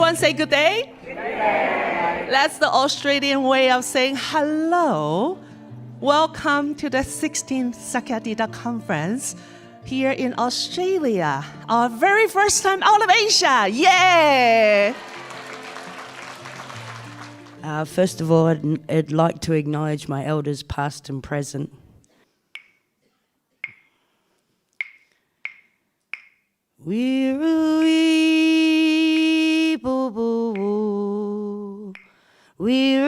Everyone say good day. Good day. That's the Australian way of saying hello. Welcome to the 16th Sakyadhita conference here in Australia. Our very first time out of Asia. Yay! First of all, I'd like to acknowledge my elders past and present. Wee boo boo woo. Wee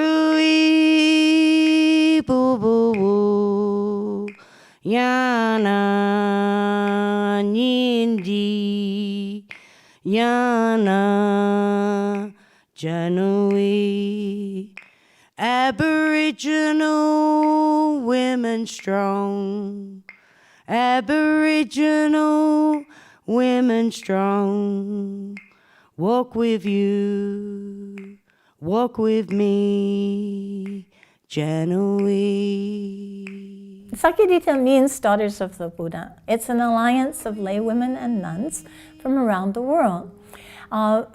boo boo woo. Yana nindi. Yana Janui. Aboriginal women strong. Aboriginal women strong, walk with you, walk with me, Janui. Sakyadhita means Daughters of the Buddha. It's an alliance of lay women and nuns from around the world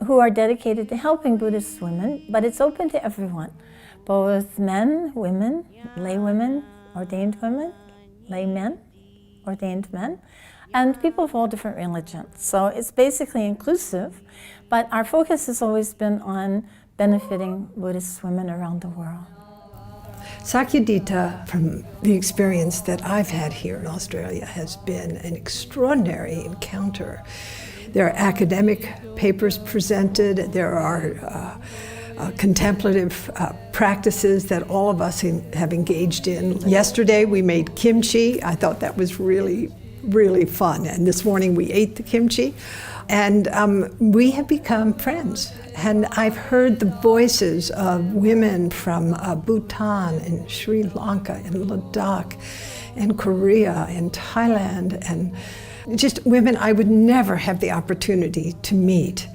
who are dedicated to helping Buddhist women, but it's open to everyone, both men, women, lay women, ordained women, lay men, ordained men, and people of all different religions. So it's basically inclusive, but our focus has always been on benefiting Buddhist women around the world. Sakyadhita, from the experience that I've had here in Australia, has been an extraordinary encounter. There are academic papers presented, there are contemplative practices that all of us have engaged in. Yesterday we made kimchi. I thought that was really fun. And this morning we ate the kimchi. And we have become friends. And I've heard the voices of women from Bhutan and Sri Lanka and Ladakh and Korea and Thailand and just women I would never have the opportunity to meet,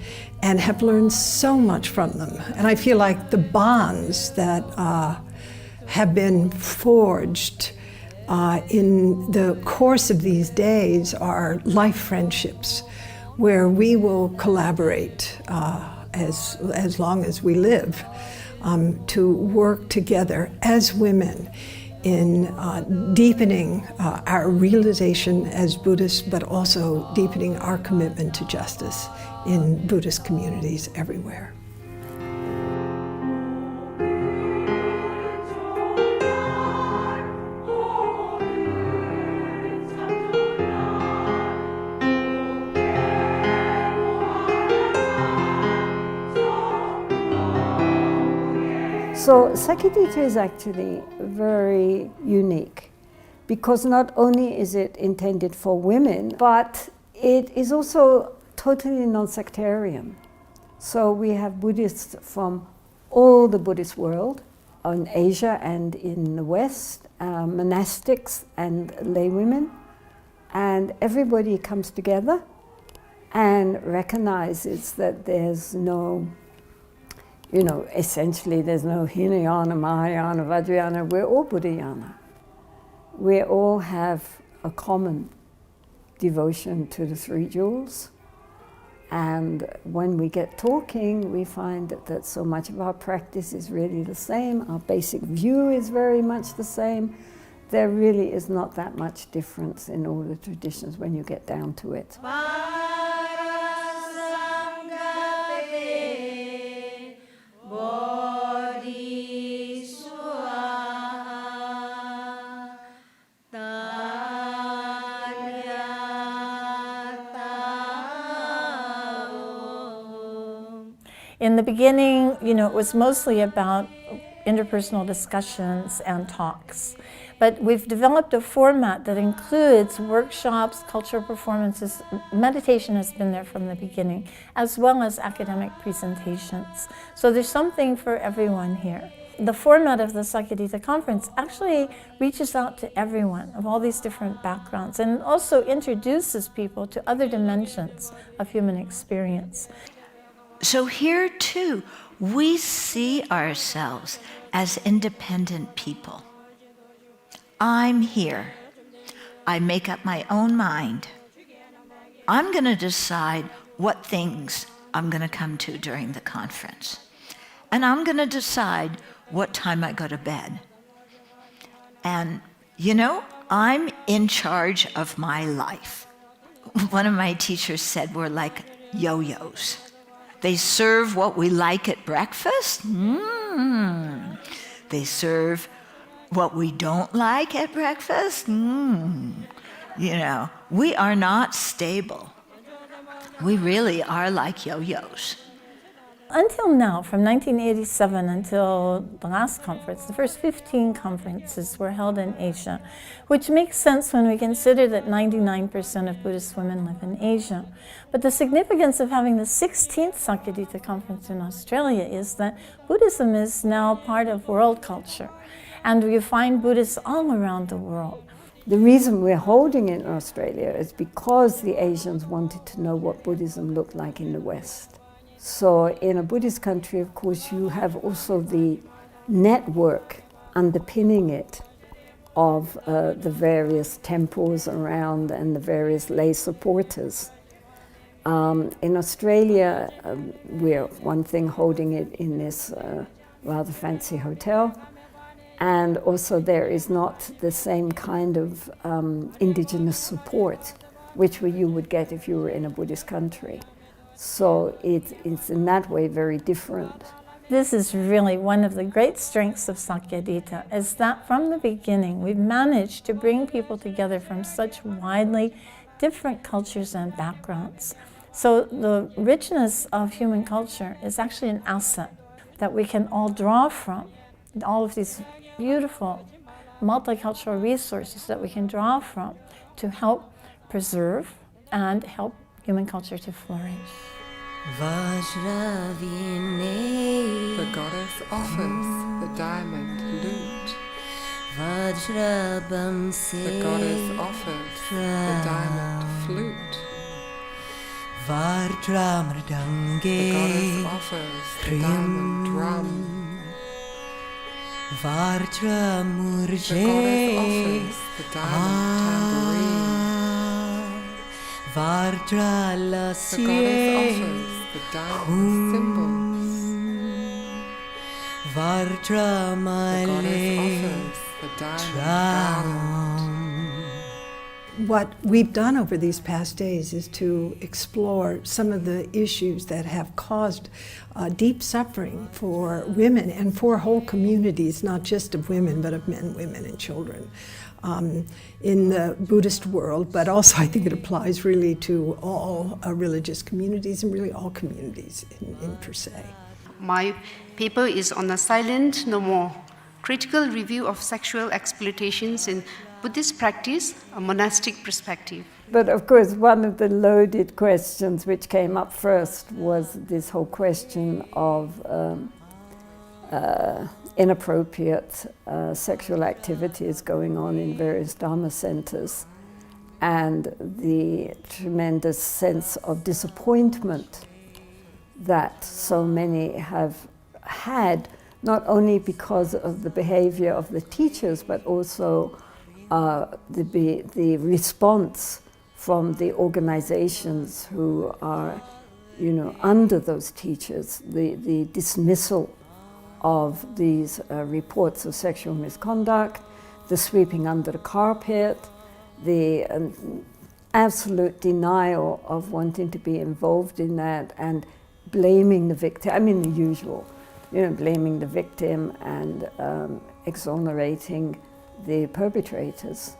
and have learned so much from them. And I feel like the bonds that have been forged in the course of these days are life friendships, where we will collaborate as long as we live to work together as women in deepening our realization as Buddhists, but also deepening our commitment to justice in Buddhist communities everywhere. So Sakyadhita is actually very unique because not only is it intended for women, but it is also totally non-sectarian. So we have Buddhists from all the Buddhist world, in Asia and in the West, monastics and lay women, and everybody comes together and recognizes that there's no, essentially there's no Hinayana, Mahayana, Vajrayana, we're all Buddhayana. We all have a common devotion to the Three Jewels. And when we get talking, we find that so much of our practice is really the same. Our basic view is very much the same. There really is not that much difference in all the traditions when you get down to it. In the beginning, it was mostly about interpersonal discussions and talks. But we've developed a format that includes workshops, cultural performances. Meditation has been there from the beginning, as well as academic presentations. So there's something for everyone here. The format of the Sakyadhita conference actually reaches out to everyone of all these different backgrounds, and also introduces people to other dimensions of human experience. So here too, we see ourselves as independent people. I'm here. I make up my own mind. I'm going to decide what things I'm going to come to during the conference. And I'm going to decide what time I go to bed. And, you know, I'm in charge of my life. One of my teachers said we're like yo-yos. They serve what we like at breakfast. They serve what we don't like at breakfast. You know, we are not stable. We really are like yo-yos. Until now, from 1987 until the last conference, the first 15 conferences were held in Asia, which makes sense when we consider that 99% of Buddhist women live in Asia. But the significance of having the 16th Sakyadhita conference in Australia is that Buddhism is now part of world culture, and you find Buddhists all around the world. The reason we're holding it in Australia is because the Asians wanted to know what Buddhism looked like in the West. So in a Buddhist country, of course, you have also the network underpinning it of the various temples around and the various lay supporters. In Australia, we're one thing holding it in this rather fancy hotel, and also there is not the same kind of indigenous support which you would get if you were in a Buddhist country. So it's in that way very different. This is really one of the great strengths of Sakyadhita, is that from the beginning we've managed to bring people together from such widely different cultures and backgrounds. So the richness of human culture is actually an asset that we can all draw from. All of these beautiful multicultural resources that we can draw from to help preserve and help human culture to flourish. The goddess offers the diamond lute. The goddess offers the diamond flute. The goddess offers the diamond drum. The goddess offers the diamond tambourine. The goddess offers the diamond cymbals. The goddess offers the diamond bell. What we've done over these past days is to explore some of the issues that have caused deep suffering for women and for whole communities, not just of women, but of men, women, and children in the Buddhist world, but also I think it applies really to all religious communities and really all communities in per se. My paper is on a silent no more, critical review of sexual exploitations in Buddhist practice, a monastic perspective. But of course, one of the loaded questions which came up first was this whole question of inappropriate sexual activities going on in various Dharma centers, and the tremendous sense of disappointment that so many have had, not only because of the behavior of the teachers, but also the response from the organizations who are, under those teachers, the dismissal of these reports of sexual misconduct, the sweeping under the carpet, the absolute denial of wanting to be involved in that, and blaming the victim. I mean, the usual, blaming the victim and exonerating the perpetrators.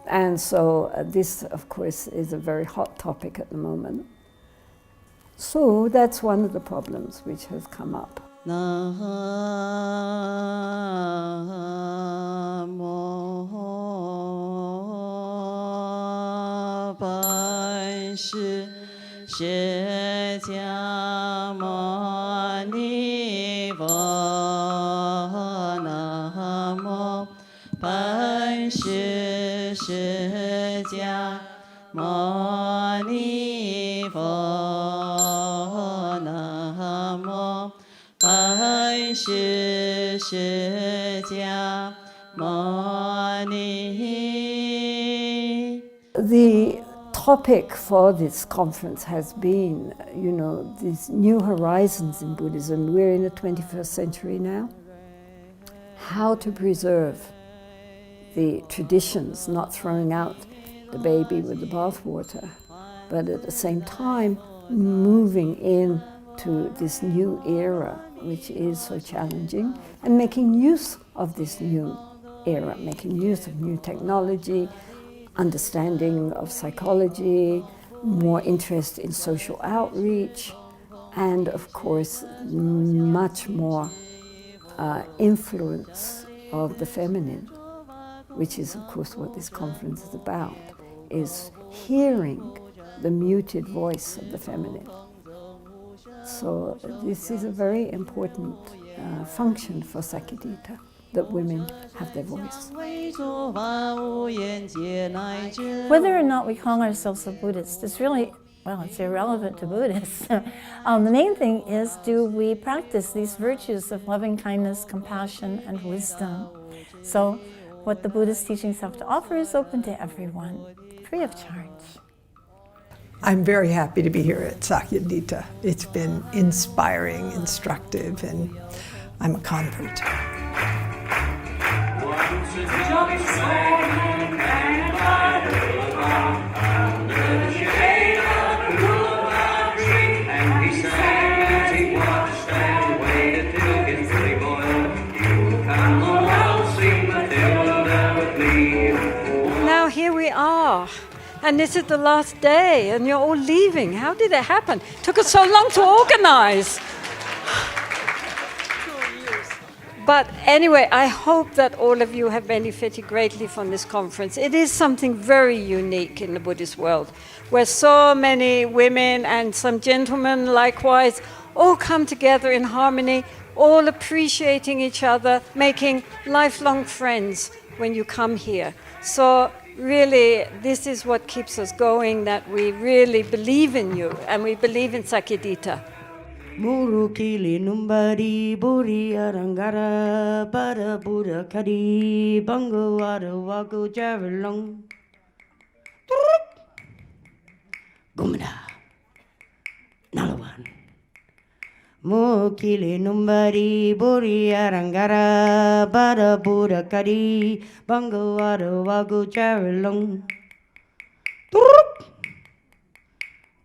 And so this, of course, is a very hot topic at the moment. So that's one of the problems which has come up. The topic for this conference has been, these new horizons in Buddhism. We're in the 21st century now. How to preserve the traditions, not throwing out the baby with the bathwater, but at the same time moving into this new era, which is so challenging, and making use of this new era, making use of new technology, understanding of psychology, more interest in social outreach, and of course much more influence of the feminine, which is of course what this conference is about, is hearing the muted voice of the feminine. So this is a very important function for Sakyadhita, that women have their voice. Whether or not we call ourselves a Buddhist is really, it's irrelevant to Buddhists. The main thing is, do we practice these virtues of loving kindness, compassion, and wisdom? So what the Buddhist teachings have to offer is open to everyone, free of charge. I'm very happy to be here at Sakyadhita. It's been inspiring, instructive, and I'm a convert. Now here we are, and this is the last day, and you're all leaving. How did it happen? Took us so long to organize. But anyway, I hope that all of you have benefited greatly from this conference. It is something very unique in the Buddhist world, where so many women and some gentlemen likewise all come together in harmony, all appreciating each other, making lifelong friends when you come here. So really, this is what keeps us going, that we really believe in you, and we believe in Sakyadhita. Murukili numbari buri arangara bara buddha kadi bango wada wago javelong gumada nalawan. Murukili numbari buri arangara bara buddha kadi bango wada wago javelong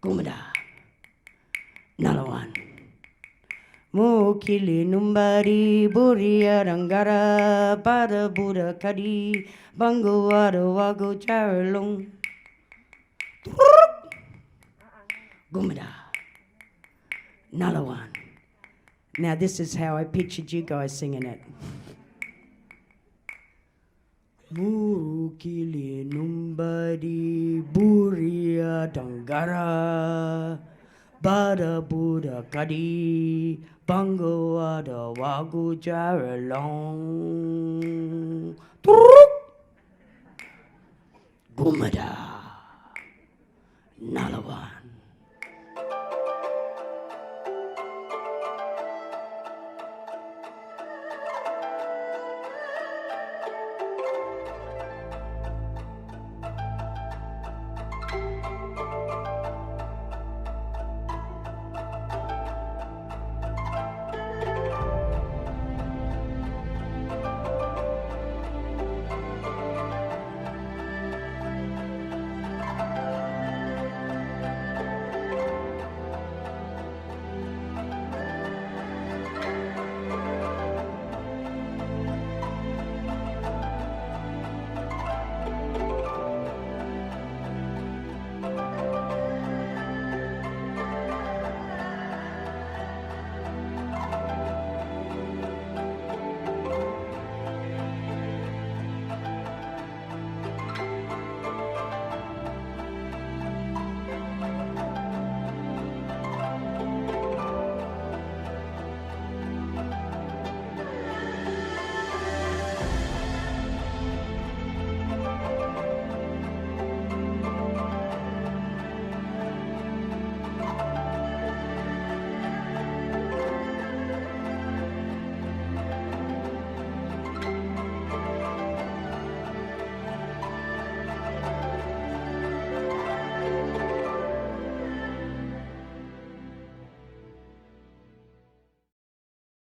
gumada nalawan. Mukili numbari buri arangara pada buddha kadi bango wada wago charalong gumada nalawan. Now this is how I pictured you guys singing it. Mukili numbari buri arangara Bada Buddha Kadi Bango Ada Wagu Jaralong Gumada Nalawan.